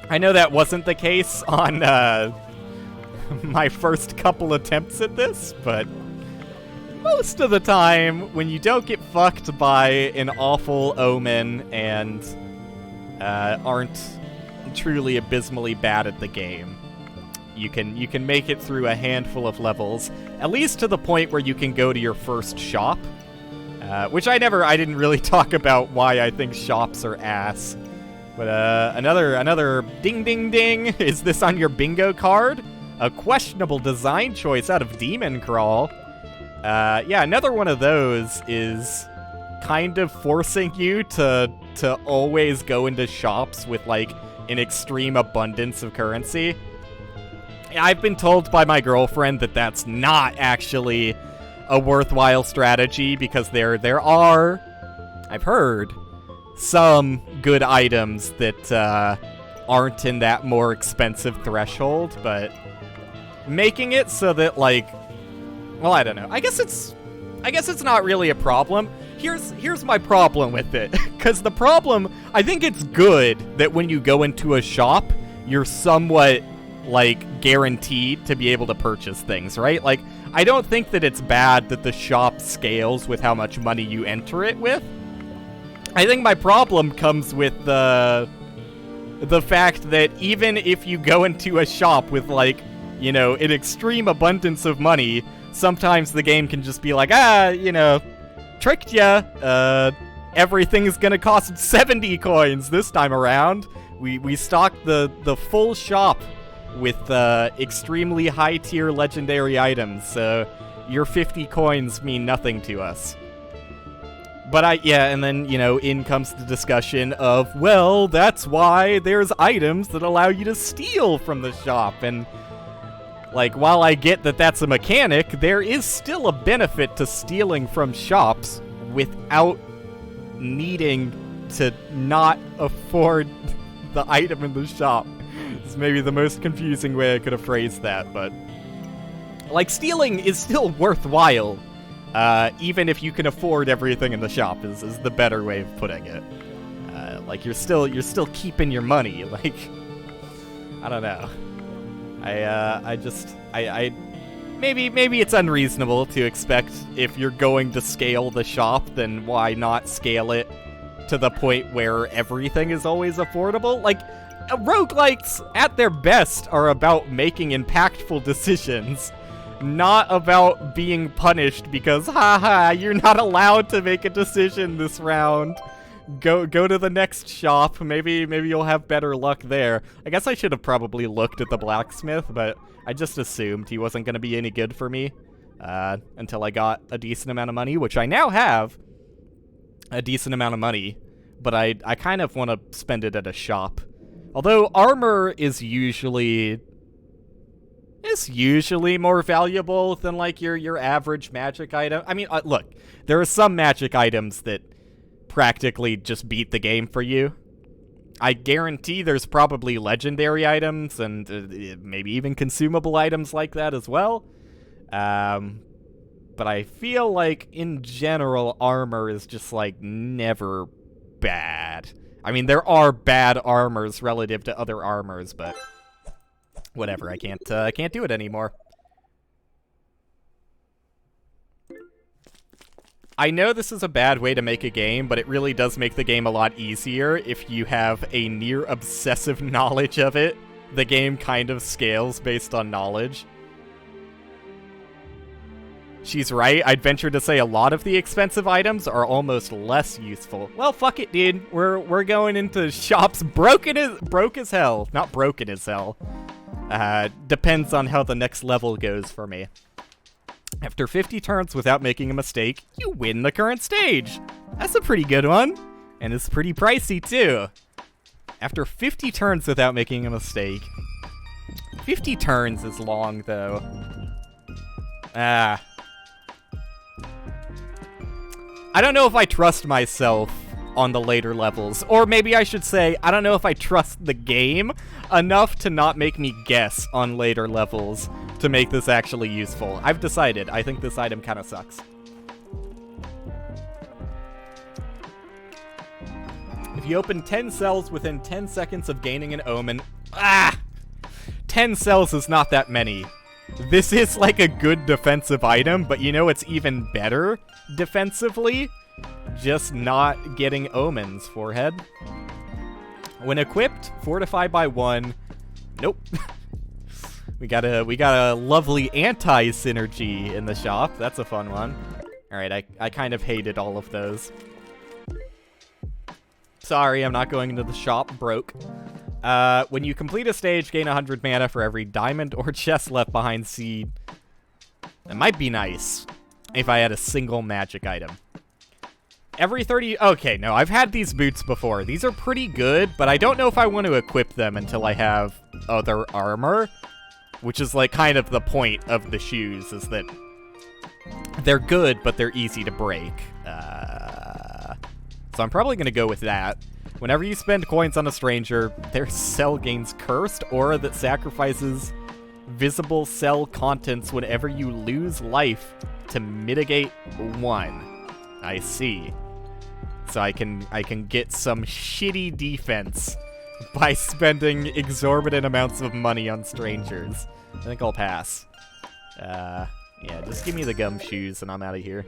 I know that wasn't the case on my first couple attempts at this, but most of the time, when you don't get fucked by an awful omen and aren't truly abysmally bad at the game, you can make it through a handful of levels, at least to the point where you can go to your first shop, which I didn't really talk about why I think shops are ass. But another ding ding ding. Is this on your bingo card? A questionable design choice out of DemonCrawl. Yeah, another one of those is kind of forcing you to always go into shops with, like, an extreme abundance of currency. I've been told by my girlfriend that that's not actually a worthwhile strategy because there are, I've heard, some good items that aren't in that more expensive threshold, but making it so that, like, well, I don't know. I guess it's not really a problem. here's my problem with it. Because the problem, I think it's good that when you go into a shop, you're somewhat, like, guaranteed to be able to purchase things, right? Like, I don't think that it's bad that the shop scales with how much money you enter it with. I think my problem comes with the fact that even if you go into a shop with, like, you know, an extreme abundance of money, sometimes the game can just be like, you know, tricked ya. Everything's gonna cost 70 coins this time around. We stocked the full shop with extremely high-tier legendary items, so your 50 coins mean nothing to us. But and then, you know, in comes the discussion of, well, that's why there's items that allow you to steal from the shop, and, like, while I get that that's a mechanic, there is still a benefit to stealing from shops without needing to not afford the item in the shop. It's maybe the most confusing way I could have phrased that, but, like, stealing is still worthwhile. Even if you can afford everything in the shop is the better way of putting it. Like, you're still keeping your money. Like, I don't know. Maybe it's unreasonable to expect if you're going to scale the shop, then why not scale it to the point where everything is always affordable? Like, roguelites at their best are about making impactful decisions. Not about being punished because, haha, you're not allowed to make a decision this round. Go to the next shop. Maybe you'll have better luck there. I guess I should have probably looked at the blacksmith, but I just assumed he wasn't going to be any good for me until I got a decent amount of money, which I now have a decent amount of money, but I kind of want to spend it at a shop. Although armor is usually more valuable than, like, your average magic item. I mean, look, there are some magic items that practically just beat the game for you. I guarantee there's probably legendary items and maybe even consumable items like that as well. But I feel like, in general, armor is just, like, never bad. I mean, there are bad armors relative to other armors, but whatever, I can't do it anymore. I know this is a bad way to make a game, but it really does make the game a lot easier if you have a near obsessive knowledge of it. The game kind of scales based on knowledge. She's right, I'd venture to say a lot of the expensive items are almost less useful. Well, fuck it, dude. We're going into shops broke as hell. Not broken as hell. Depends on how the next level goes for me. After 50 turns without making a mistake, you win the current stage. That's a pretty good one. And it's pretty pricey, too. After 50 turns without making a mistake. 50 turns is long, though. I don't know if I trust myself on the later levels. Or maybe I should say, I don't know if I trust the game enough to not make me guess on later levels to make this actually useful. I've decided. I think this item kind of sucks. If you open 10 cells within 10 seconds of gaining an omen... 10 cells is not that many. This is like a good defensive item, but you know it's even better defensively? Just not getting omens, forehead. When equipped, fortify by 1. Nope. we got a lovely anti-synergy in the shop. That's a fun one. Alright, I kind of hated all of those. Sorry, I'm not going into the shop. Broke. When you complete a stage, gain 100 mana for every diamond or chest left behind seed. That might be nice if I had a single magic item. Every 30... Okay, no, I've had these boots before. These are pretty good, but I don't know if I want to equip them until I have other armor, which is, like, kind of the point of the shoes, is that they're good, but they're easy to break. So I'm probably going to go with that. Whenever you spend coins on a stranger, their cell gains cursed aura that sacrifices visible cell contents whenever you lose life to mitigate 1. I see. So I can get some shitty defense by spending exorbitant amounts of money on strangers. I think I'll pass. Yeah, just give me the gumshoes and I'm out of here.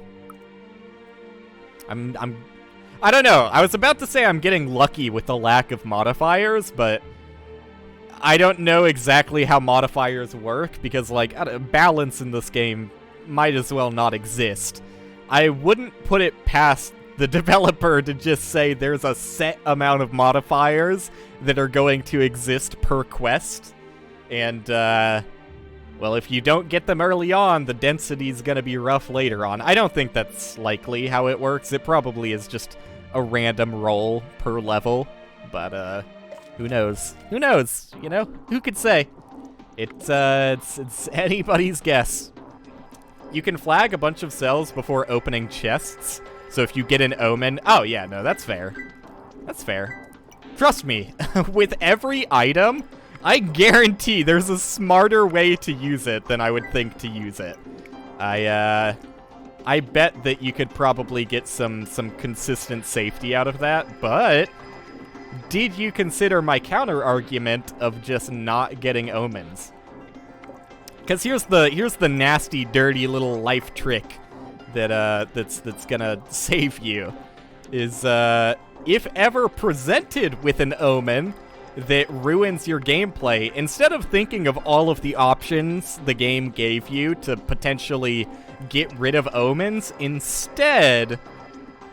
I don't know. I was about to say I'm getting lucky with the lack of modifiers, but I don't know exactly how modifiers work because, like, balance in this game might as well not exist. I wouldn't put it past the developer to just say there's a set amount of modifiers that are going to exist per quest. And, well, if you don't get them early on, the density's gonna be rough later on. I don't think that's likely how it works. It probably is just a random roll per level. But, who knows? Who knows? You know? Who could say? It's anybody's guess. You can flag a bunch of cells before opening chests. So if you get an omen... Oh, yeah, no, that's fair. That's fair. Trust me, with every item, I guarantee there's a smarter way to use it than I would think to use it. I bet that you could probably get some consistent safety out of that, but... Did you consider my counter-argument of just not getting omens? Because here's the nasty, dirty little life trick that's gonna save you. Is if ever presented with an omen that ruins your gameplay, instead of thinking of all of the options the game gave you to potentially get rid of omens, instead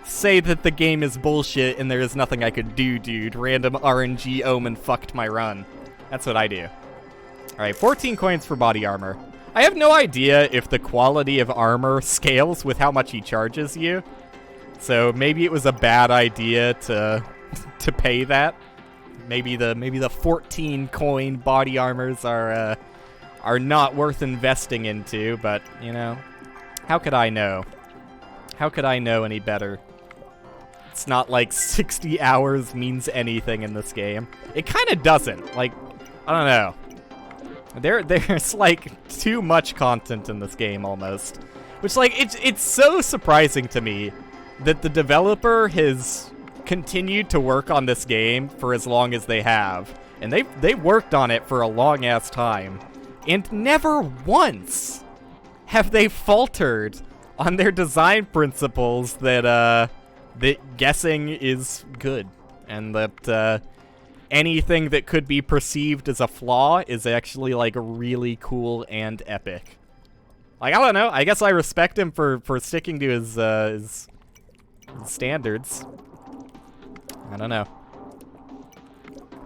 say that the game is bullshit and there is nothing I could do, dude. Random RNG omen fucked my run. That's what I do. Alright, 14 coins for body armor. I have no idea if the quality of armor scales with how much he charges you. So maybe it was a bad idea to pay that. Maybe the 14 coin body armors are not worth investing into, but you know, how could I know? How could I know any better? It's not like 60 hours means anything in this game. It kind of doesn't. Like, I don't know. There's like too much content in this game almost. Which, like, it's so surprising to me that the developer has continued to work on this game for as long as they have. And they worked on it for a long ass time. And never once have they faltered on their design principles that guessing is good. And that anything that could be perceived as a flaw is actually, like, really cool and epic. Like, I don't know. I guess I respect him for sticking to his standards. I don't know.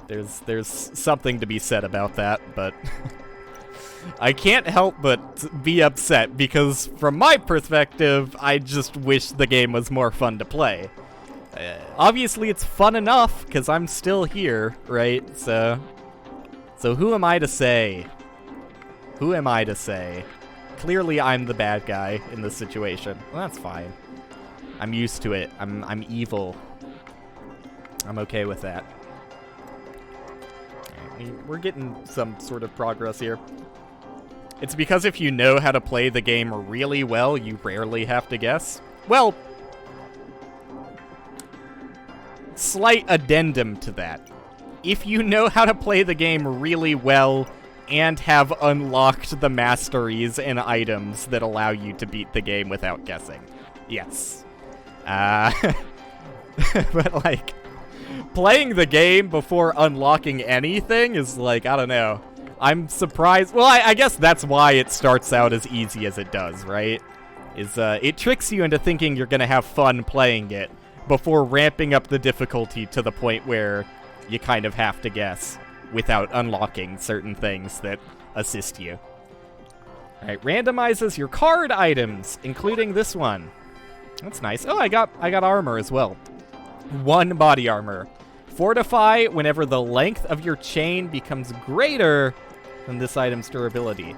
There's something to be said about that, but I can't help but be upset because, from my perspective, I just wish the game was more fun to play. Obviously, it's fun enough because I'm still here, right? So who am I to say? Who am I to say? Clearly, I'm the bad guy in this situation. Well, that's fine. I'm used to it. I'm evil. I'm okay with that. We're getting some sort of progress here. It's because if you know how to play the game really well, you rarely have to guess. Well, slight addendum to that. If you know how to play the game really well and have unlocked the masteries and items that allow you to beat the game without guessing. Yes. But, like, playing the game before unlocking anything is, like, I don't know. I'm surprised. Well, I guess that's why it starts out as easy as it does, right? It tricks you into thinking you're gonna have fun playing it before ramping up the difficulty to the point where you kind of have to guess without unlocking certain things that assist you. Alright, randomizes your card items, including this one. That's nice. Oh, I got armor as well. 1 body armor. Fortify whenever the length of your chain becomes greater than this item's durability.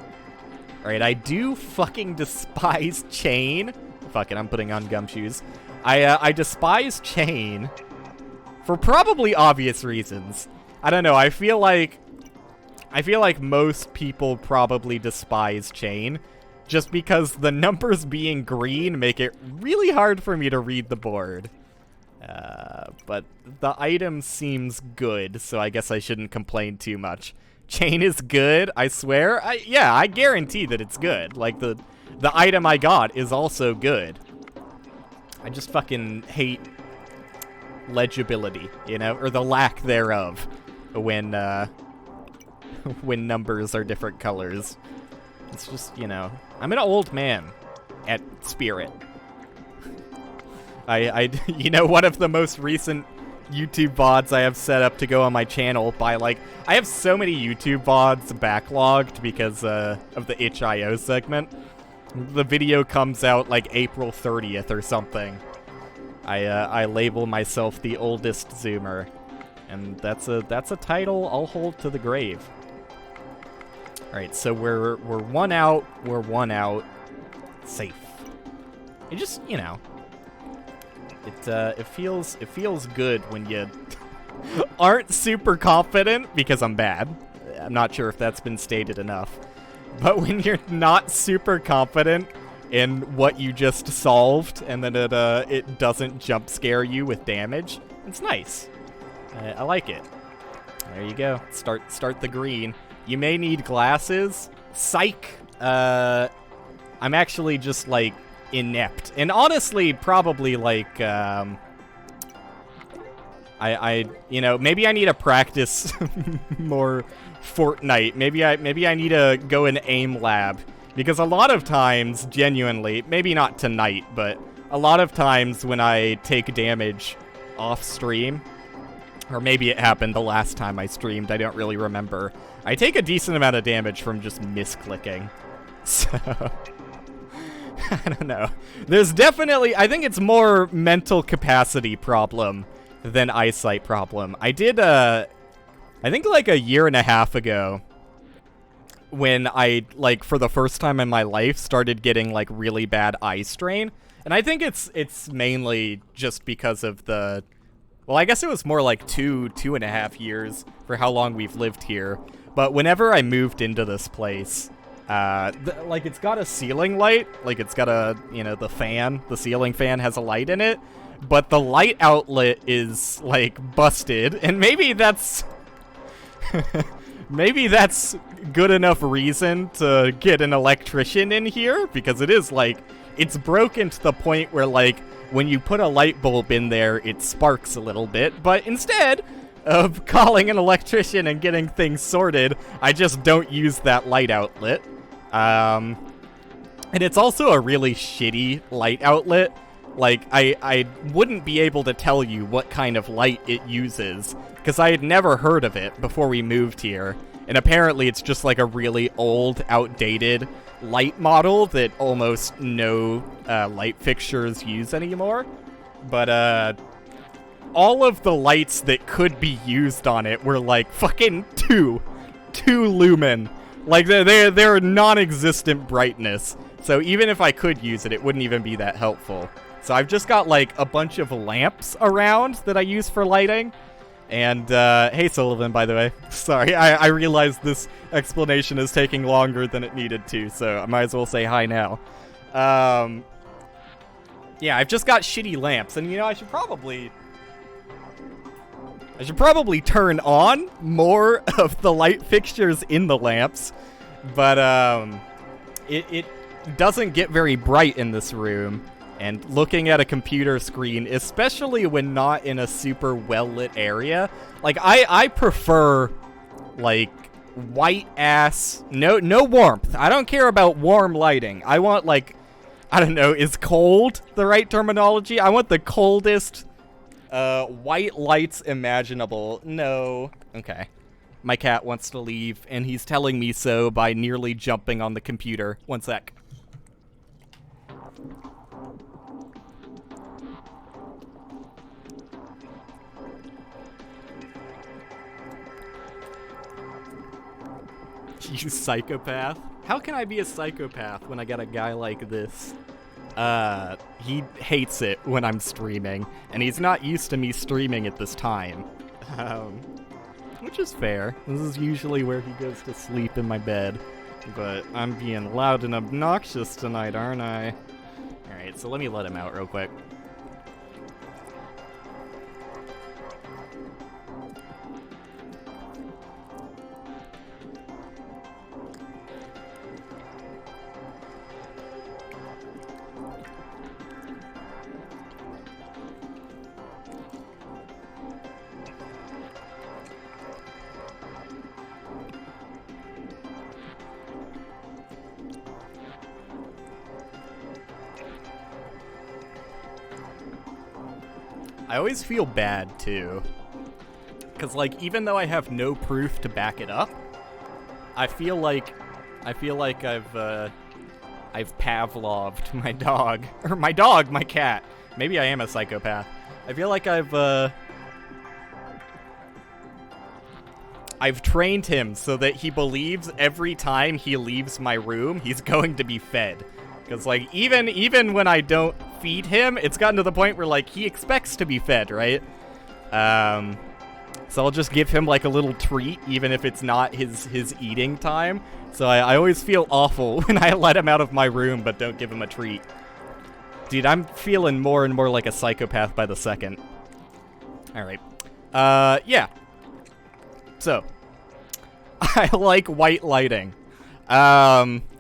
Alright, I do fucking despise chain. Fuck it, I'm putting on gumshoes. I despise chain for probably obvious reasons. I don't know, I feel like most people probably despise chain just because the numbers being green make it really hard for me to read the board. But the item seems good, so I guess I shouldn't complain too much. Chain is good, I swear. Yeah, I guarantee that it's good. Like, the item I got is also good. I just fucking hate legibility, you know? Or the lack thereof when when numbers are different colors. It's just, you know, I'm an old man at spirit. You know, one of the most recent YouTube VODs I have set up to go on my channel by, like, I have so many YouTube VODs backlogged because of the itch.io segment. The video comes out, like, April 30th or something. I label myself the oldest Zoomer, and that's a title I'll hold to the grave. All right, so we're one out. We're one out. Safe. It just, you know, it feels good when you aren't super confident, because I'm bad. I'm not sure if that's been stated enough. But when you're not super confident in what you just solved, and then it doesn't jump scare you with damage, it's nice. I like it. There you go. Start the green. You may need glasses. Psych. I'm actually just, like, inept. And honestly, probably, like, you know, maybe I need to practice more Fortnite. Maybe I need to go in aim lab. Because a lot of times, genuinely, maybe not tonight, but a lot of times when I take damage off stream, or maybe it happened the last time I streamed, I don't really remember, I take a decent amount of damage from just misclicking. So, I don't know. There's definitely, I think it's more mental capacity problem than eyesight problem. I did, I think like a year and a half ago, when I, like, for the first time in my life, started getting, like, really bad eye strain. And I think it's mainly just because of the... Well, I guess it was more like 2.5 years for how long we've lived here. But whenever I moved into this place, like, it's got a ceiling light. Like, it's got a, you know, the ceiling fan has a light in it. But the light outlet is, like, busted. And maybe that's... Maybe that's good enough reason to get an electrician in here, because it is, like, it's broken to the point where, like, when you put a light bulb in there, it sparks a little bit, but instead of calling an electrician and getting things sorted, I just don't use that light outlet. And it's also a really shitty light outlet. Like, I wouldn't be able to tell you what kind of light it uses, because I had never heard of it before we moved here. And apparently it's just like a really old, outdated light model that almost no light fixtures use anymore. But all of the lights that could be used on it were like fucking two lumen. Like, they're non-existent brightness. So even if I could use it, it wouldn't even be that helpful. So I've just got, like, a bunch of lamps around that I use for lighting. And, hey, Sullivan, by the way. Sorry, I realize this explanation is taking longer than it needed to, so I might as well say hi now. Yeah, I've just got shitty lamps, and, you know, I should probably turn on more of the light fixtures in the lamps. But, it doesn't get very bright in this room. And looking at a computer screen, especially when not in a super well-lit area, like, I prefer, like, white-ass, no warmth. I don't care about warm lighting. I want, like, I don't know, is cold the right terminology? I want the coldest, white lights imaginable. No. Okay. My cat wants to leave, and he's telling me so by nearly jumping on the computer. One sec. You psychopath. How can I be a psychopath when I got a guy like this? He hates it when I'm streaming, and he's not used to me streaming at this time. Which is fair. This is usually where he goes to sleep in my bed. but I'm being loud and obnoxious tonight, aren't I? Alright, so let me let him out real quick. I always feel bad, too. Because, like, even though I have no proof to back it up, I feel like I've Pavloved my dog. Or my dog, my cat. Maybe I am a psychopath. I feel like I've trained him so that he believes every time he leaves my room, he's going to be fed. Because, like, even when I don't feed him, it's gotten to the point where, like, he expects to be fed, right? So I'll just give him, like, a little treat, even if it's not his eating time. So I always feel awful when I let him out of my room but don't give him a treat. Dude, I'm feeling more and more like a psychopath by the second. Alright. Yeah. So, I like white lighting.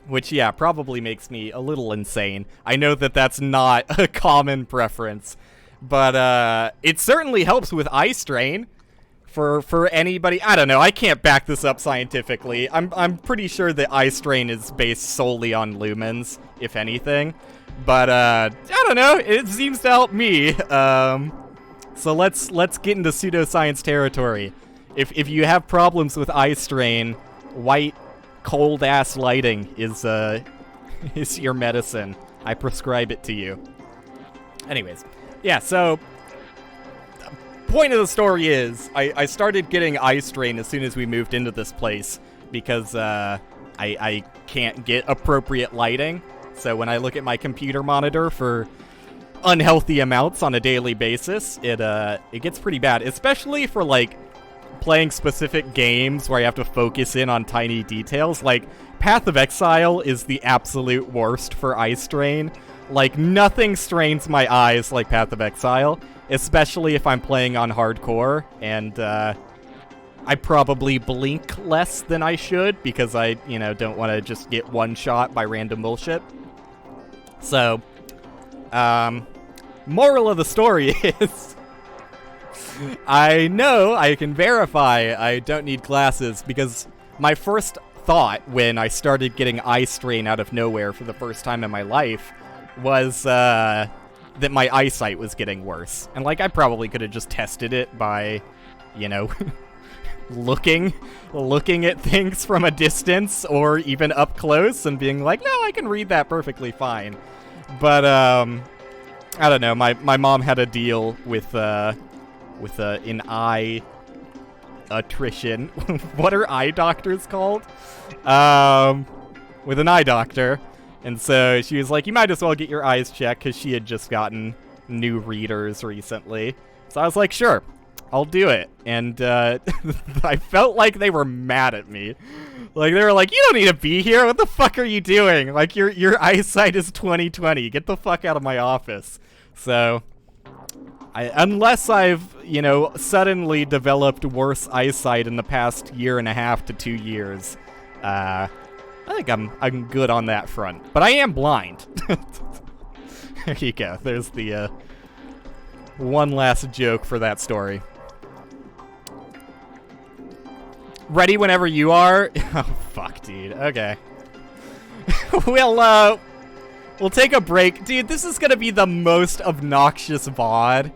Which, yeah, probably makes me a little insane. I know that that's not a common preference, but it certainly helps with eye strain for anybody. I don't know, I can't back this up scientifically. I'm pretty sure that eye strain is based solely on lumens, if anything. But I don't know, it seems to help me. So let's get into pseudoscience territory. If you have problems with eye strain, white cold ass lighting is your medicine. I prescribe it to you. Anyways, yeah, so point of the story is I started getting eye strain as soon as we moved into this place because I can't get appropriate lighting. So when I look at my computer monitor for unhealthy amounts on a daily basis, it gets pretty bad, especially for like playing specific games where I have to focus in on tiny details. Like, Path of Exile is the absolute worst for eye strain. Like, nothing strains my eyes like Path of Exile, especially if I'm playing on hardcore, and I probably blink less than I should because I, don't want to just get one shot by random bullshit. So, moral of the story is I know I can verify I don't need glasses because my first thought when I started getting eye strain out of nowhere for the first time in my life was that my eyesight was getting worse. And, like, I probably could have just tested it by, looking at things from a distance or even up close and being like, no, I can read that perfectly fine. But, I don't know, my mom had a deal with an eye attrition. What are eye doctors called? With an eye doctor. And so she was like, you might as well get your eyes checked because she had just gotten new readers recently. So I was like, sure, I'll do it. And I felt like they were mad at me. Like, they were like, you don't need to be here. What the fuck are you doing? Like, your eyesight is 20/20. Get the fuck out of my office. So unless I've, suddenly developed worse eyesight in the past 1.5 to 2 years, I think I'm good on that front. But I am blind. There you go. There's the one last joke for that story. Ready whenever you are? Oh, fuck, dude. Okay. We'll take a break. Dude, this is gonna be the most obnoxious VOD.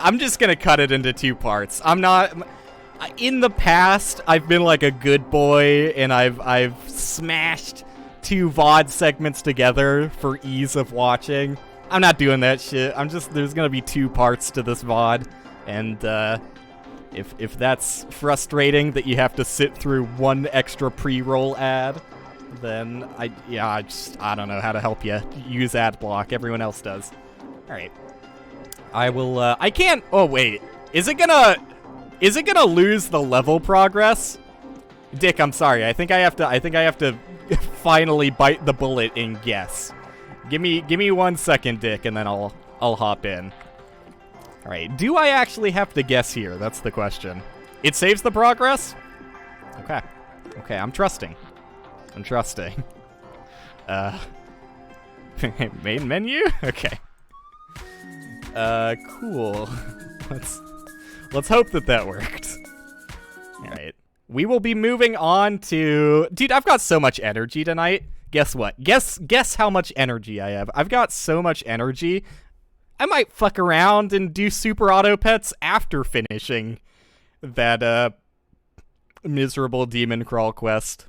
I'm just gonna cut it into 2 parts. I'm not... In the past, I've been like a good boy, and I've smashed 2 VOD segments together for ease of watching. I'm not doing that shit. There's gonna be 2 parts to this VOD, and if that's frustrating that you have to sit through 1 extra pre-roll ad, then I don't know how to help you. Use ad block. Everyone else does. Alright. I will, I can't... Oh, wait. Is it gonna lose the level progress? Dick, I'm sorry. I think I have to finally bite the bullet and guess. Give me 1 second, Dick, and then I'll hop in. All right, do I actually have to guess here? That's the question. It saves the progress? Okay. Okay, I'm trusting. Main menu? Okay. Cool. Let's hope that worked. All right. We will be moving on to... Dude, I've got so much energy tonight. Guess what? Guess how much energy I have. I've got so much energy. I might fuck around and do super auto pets after finishing that miserable demon crawl quest.